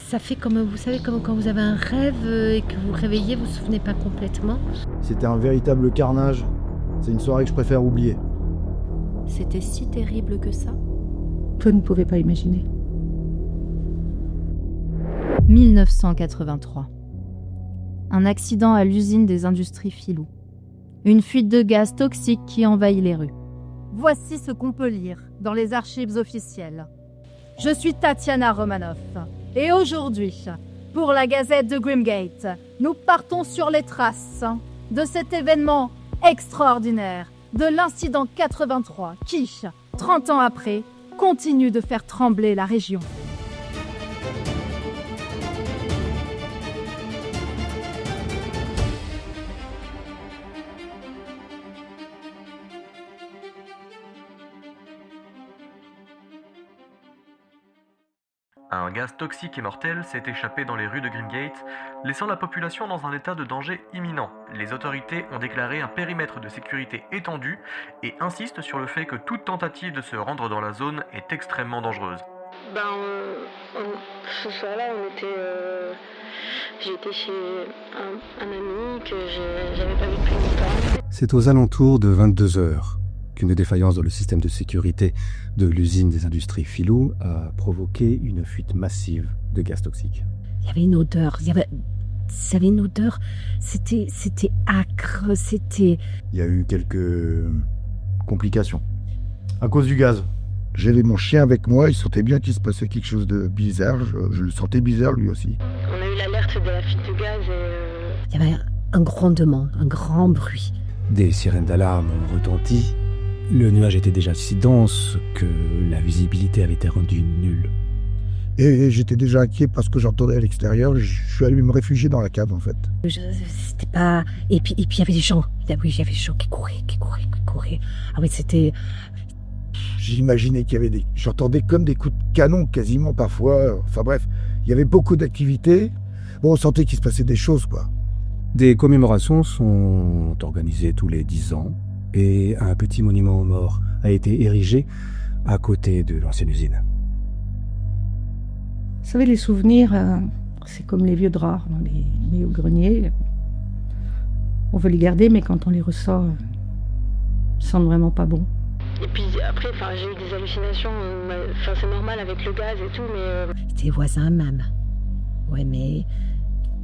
Ça fait comme, vous savez, comme quand vous avez un rêve et que vous réveillez, vous vous souvenez pas complètement. C'était un véritable carnage. C'est une soirée que je préfère oublier. C'était si terrible que ça. Toi ne pouvais pas imaginer. 1983. Un accident à l'usine des industries Filou. Une fuite de gaz toxique qui envahit les rues. Voici ce qu'on peut lire dans les archives officielles. Je suis Tatiana Romanoff. Et aujourd'hui, pour la Gazette de Grimgate, nous partons sur les traces de cet événement extraordinaire, de l'incident 83 qui, 30 ans après, continue de faire trembler la région. Un gaz toxique et mortel s'est échappé dans les rues de Grimgate, laissant la population dans un état de danger imminent. Les autorités ont déclaré un périmètre de sécurité étendu et insistent sur le fait que toute tentative de se rendre dans la zone est extrêmement dangereuse. Ce soir-là, j'étais chez un ami que j'avais pas vu depuis longtemps. C'est aux alentours de 22h qu'une défaillance dans le système de sécurité de l'usine des industries Filou a provoqué une fuite massive de gaz toxique. Il y avait une odeur, c'était âcre, Il y a eu quelques complications à cause du gaz. J'avais mon chien avec moi, il sentait bien qu'il se passait quelque chose de bizarre, je le sentais bizarre lui aussi. On a eu l'alerte de la fuite de gaz et... Il y avait un grondement, un grand bruit. Des sirènes d'alarme ont retenti. Le nuage était déjà si dense que la visibilité avait été rendue nulle. Et j'étais déjà inquiet parce que j'entendais à l'extérieur, je suis allé me réfugier dans la cave en fait. C'était pas... Et puis il y avait des gens, oui, il y avait des gens qui couraient. Ah oui, c'était... J'imaginais qu'il y avait des... J'entendais comme des coups de canon quasiment parfois. Enfin bref, il y avait beaucoup d'activités. Bon, on sentait qu'il se passait des choses, quoi. Des commémorations sont organisées tous les 10 ans et un petit monument aux morts a été érigé à côté de l'ancienne usine. Vous savez, les souvenirs, c'est comme les vieux draps, on les met au grenier. On veut les garder, mais quand on les ressort, ils sentent vraiment pas bon. Et puis après, j'ai eu des hallucinations, c'est normal avec le gaz et tout, mais... C'était les voisins même. Ouais, mais...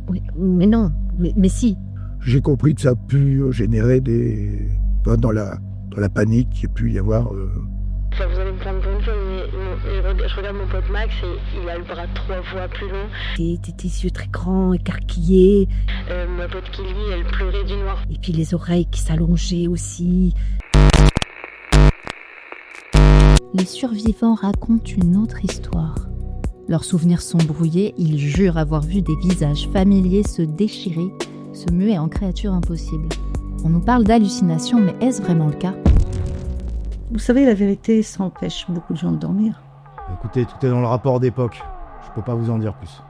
Oui, mais non, mais si. J'ai compris que ça a pu générer des... Dans la panique, il y a pu y avoir... Vous allez me prendre pour une folle, mais je regarde mon pote Max et il a le bras 3 fois plus long. Des yeux très grands, écarquillés. Ma pote qui, lui, elle pleurait du noir. Et puis les oreilles qui s'allongeaient aussi. Les survivants racontent une autre histoire. Leurs souvenirs sont brouillés, ils jurent avoir vu des visages familiers se déchirer, se muer en créatures impossibles. On nous parle d'hallucinations, mais est-ce vraiment le cas ? Vous savez, la vérité, ça empêche beaucoup de gens de dormir. Écoutez, tout est dans le rapport d'époque. Je peux pas vous en dire plus.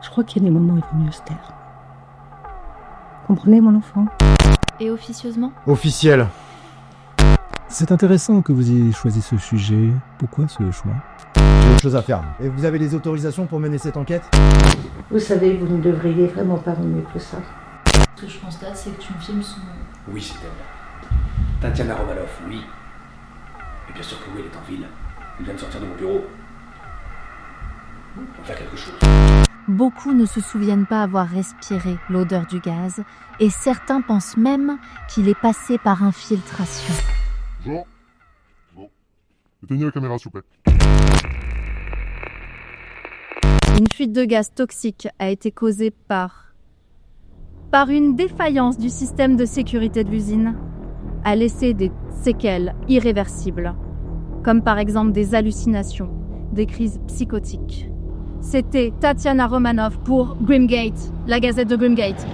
Je crois qu'il y a des moments où il vaut mieux se taire. Comprenez, mon enfant ? Et officieusement ? Officiel. C'est intéressant que vous ayez choisi ce sujet. Pourquoi ce choix ? J'ai autre chose à faire. Et vous avez les autorisations pour mener cette enquête ? Vous savez, vous ne devriez vraiment pas mieux que ça. Ce que je constate, c'est que tu me filmes son... Oui, c'est elle. Tatiana Romanoff, oui. Et bien sûr que oui, elle est en ville. Elle vient de sortir de mon bureau. On va faire quelque chose. Beaucoup ne se souviennent pas avoir respiré l'odeur du gaz, et certains pensent même qu'il est passé par infiltration. Bon. Éteignez la caméra, s'il vous plaît. Une fuite de gaz toxique a été causée par une défaillance du système de sécurité de l'usine, a laissé des séquelles irréversibles, comme par exemple des hallucinations, des crises psychotiques. C'était Tatiana Romanoff pour Grimgate, la Gazette de Grimgate.